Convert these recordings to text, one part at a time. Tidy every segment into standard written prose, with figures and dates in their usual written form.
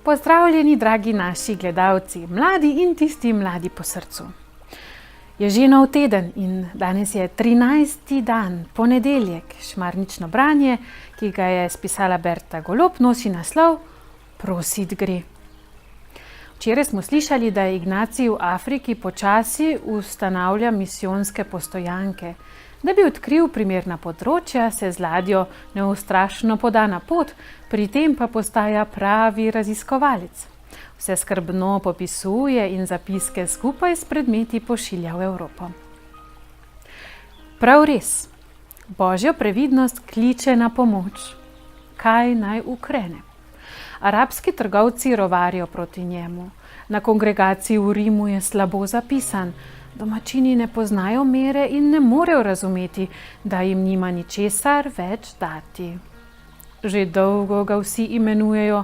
Pozdravljeni, dragi naši gledalci, mladi in tisti mladi po srcu. Je že nov teden in danes je 13. dan, ponedeljek, šmarnično branje, ki ga je spisala Berta Golob, nosi naslov Prosit gre. Včeraj smo slišali, da Ignacij v Afriki počasi ustanavlja misijonske postojanke. Da bi odkril primerna področja, se z ladjo neustrašno poda na pot, pri tem pa postaja pravi raziskovalec. Vse skrbno popisuje in zapiske skupaj s predmeti pošilja v Evropo. Prav res, Božja previdnost kliče na pomoč. Kaj naj ukrene? Arabski trgovci rovarijo proti njemu. Na kongregaciji v Rimu je slabo zapisan. Domačini ne poznajo mere in ne morejo razumeti, da jim nima ničesar več dati. Že dolgo ga vsi imenujejo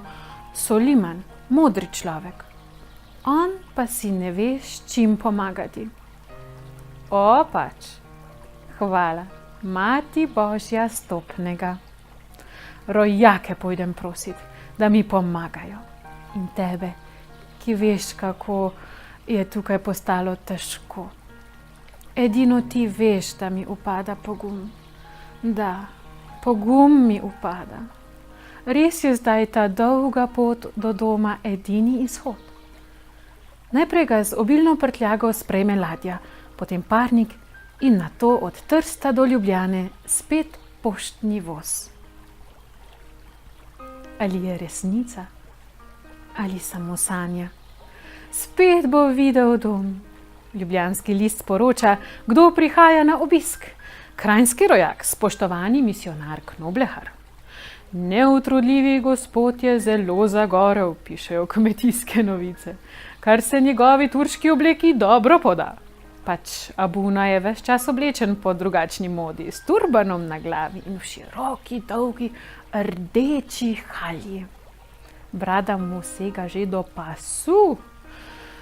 Soliman, modri človek. On pa si ne ve, s čim pomagati. O, pač, hvala, Mati Božja stopnega. Rojake pojdem prosit, da mi pomagajo. In tebe, ki veš, kako je tukaj postalo težko. Edino ti veš, da mi upada pogum. Da, pogum mi upada. Res je zdaj ta dolga pot do doma edini izhod. Najprej ga z obilno prtljago sprejme ladja, potem parnik in nato od Trsta do Ljubljane spet poštni voz. Ali je resnica? Ali samo sanja? Spet bo videl dom. Ljubljanski list sporoča, kdo prihaja na obisk. Kranjski rojak, spoštovani misionar Knoblehar. Neutrudljivi gospod je zelo zagorel, pišejo Kmetijske novice, kar se njegovi turški obleki dobro poda. Pač Abuna je ves čas oblečen po drugačni modi, s turbanom na glavi in v široki, dolgi, rdeči halji. Brada mu sega že do pasu.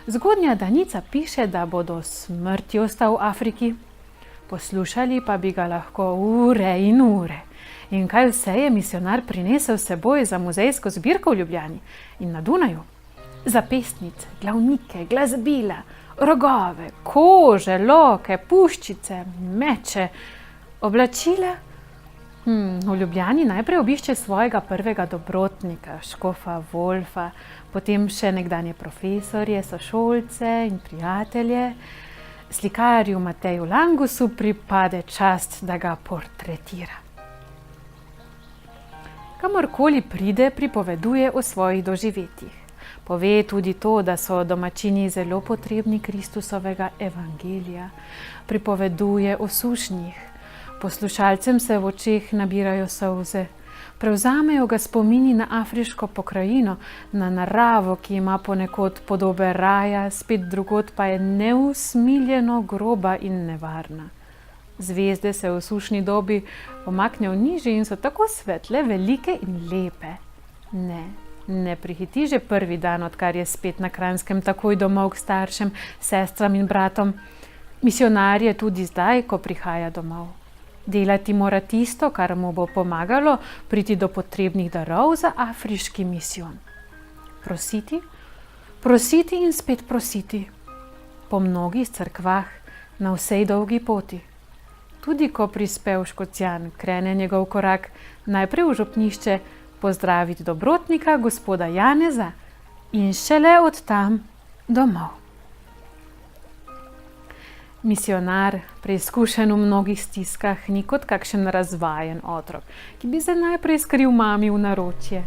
Zgodnja Danica piše, da bo do smrti ostal v Afriki. Poslušali pa bi ga lahko ure in ure. In kaj vse je misionar prinesel s seboj za muzejsko zbirko v Ljubljani in na Dunaju? Zapestnice, glavnike, glasbila, rogove, kože, loke, puščice, meče, oblačila. V Ljubljani najprej obišče svojega prvega dobrotnika, škofa Wolfa, potem še nekdanje profesorje, sošolce in prijatelje. Slikarju Mateju Langusu pripade čast, da ga portretira. Kamorkoli pride, pripoveduje o svojih doživetjih. Pove tudi to, da so domačini zelo potrebni Kristusovega evangelija. Pripoveduje o sušnjih. Poslušalcem se v očeh nabirajo solze. Prevzamejo ga spomini na afriško pokrajino, na naravo, ki ima ponekod podobe raja, spet drugod pa je neusmiljeno groba in nevarna. Zvezde se v sušni dobi pomaknejo nižje in so tako svetle, velike in lepe. Ne prihiti že prvi dan, odkar je spet na Kranjskem takoj domov k staršem, sestram in bratom. Misionar je tudi zdaj, ko prihaja domov. Delati mora tisto, kar mu bo pomagalo priti do potrebnih darov za afriški misijon. Prositi, prositi in spet prositi. Po mnogih cerkvah na vsej dolgi poti. Tudi ko prispe v Škocjan, krene njegov korak najprej v župnišče pozdraviti dobrotnika, gospoda Janeza, in šele od tam domov. Misionar, preizkušen v mnogih stiskah, ni kot kakšen razvajen otrok, ki bi se najprej skril mami v naročje.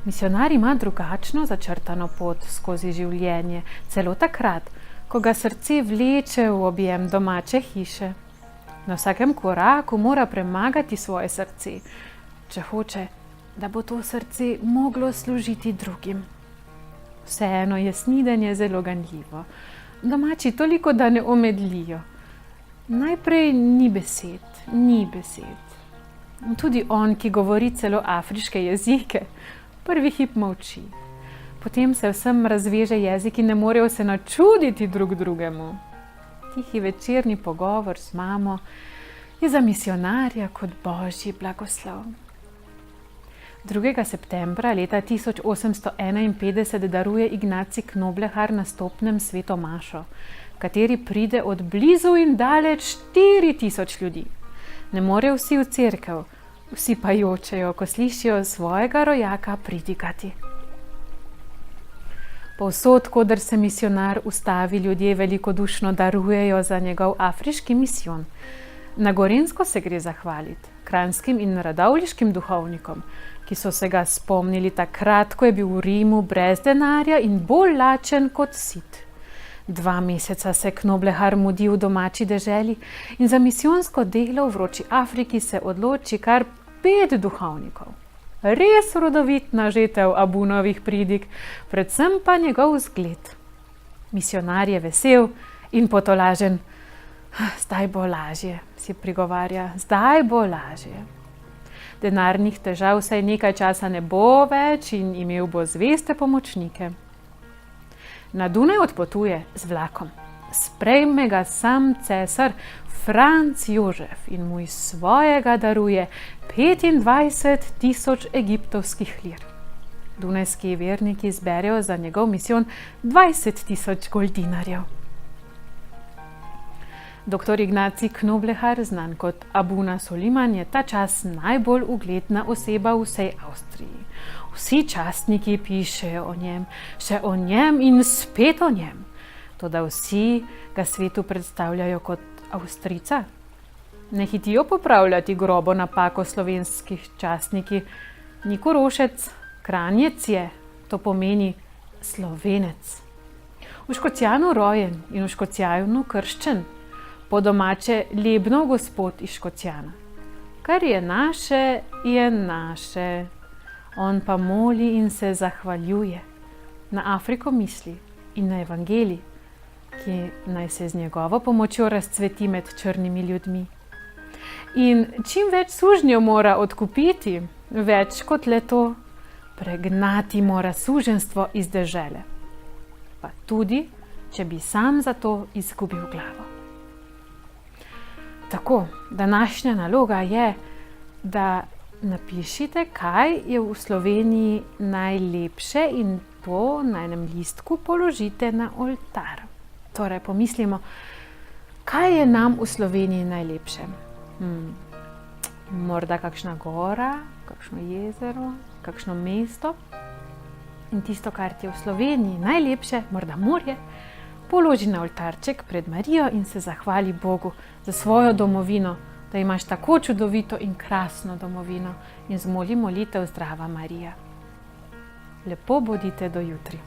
Misionar ima drugačno začrtano pot skozi življenje, celo takrat, ko ga srce vleče v objem domače hiše. Na vsakem koraku mora premagati svoje srce, če hoče, da bo to srce moglo služiti drugim. Vseeno je snidenje zelo ganljivo. Domači toliko, da ne omedlijo. Najprej ni besed. Tudi on, ki govori celo afriške jezike, prvi hip molči. Potem se vsem razveže jezik in ne morejo se načuditi drug drugemu. Tihi večerni pogovor z mamo je za misionarja kot Božji blagoslov. 2. septembra leta 1851 daruje Ignacij Knoblehar na stopnem sveto mašo, kateri pride od blizu in daleč 4000 ljudi. Ne morejo vsi v cerkev, vsi pa jočejo, ko slišijo svojega rojaka pridigati. Povsod, koder se misionar ustavi, ljudje velikodušno darujejo za njegov afriški misijon. Na Gorenjsko se gre zahvaliti kranjskim in radovljiškim duhovnikom, ki so se ga spomnili takrat, ko je bil v Rimu brez denarja in bolj lačen kot sit. 2 meseca se Knoblehar mudi v domači deželi in za misijonsko delo v vroči Afriki se odloči kar 5 duhovnikov. Res rodovitna žetev Abunovih pridig, predvsem pa njegov zgled. Misionar je vesel in potolažen. Zdaj bo lažje, si prigovarja, zdaj bo lažje. Denarnih težav vsaj nekaj časa ne bo več in imel bo zveste pomočnike. Na Dunaj odpotuje z vlakom. Sprejme ga sam cesar Franc Jožef in mu iz svojega daruje 25.000 egiptovskih lir. Dunajski verniki zberejo za njegov misijon 20.000 goldinarjev. Dr. Ignacij Knoblehar, znan kot Abuna Soliman, je ta čas najbolj ugledna oseba v vsej Avstriji. Vsi častniki pišejo o njem, še o njem in spet o njem. Toda vsi ga svetu predstavljajo kot Avstrijca. Ne hitijo popravljati grobo napako slovenskih častniki. Ni Korošec, Kranjec je, to pomeni Slovenec. V Škocjanu rojen in v Škocjanu krščen. Po domače Lebnov gospod iz Škocjana. Kar je naše, je naše. On pa moli in se zahvaljuje. Na Afriko misli in na evangelij, ki naj se z njegovo pomočjo razcveti med črnimi ljudmi. In čim več sužnjev mora odkupiti, več kot le to, pregnati mora suženjstvo iz dežele. Pa tudi, če bi sam za to izgubil glavo. Tako, današnja naloga je, da napišite, kaj je v Sloveniji najlepše in to na enem listku položite na oltar. Torej, pomislimo, kaj je nam v Sloveniji najlepše? Morda kakšna gora, kakšno jezero, kakšno mesto. In tisto, kar ti je v Sloveniji najlepše, morda morje, položi na oltarček pred Marijo in se zahvali Bogu za svojo domovino, da imaš tako čudovito in krasno domovino in zmoli molitev Zdrava Marija. Lepo bodite do jutri.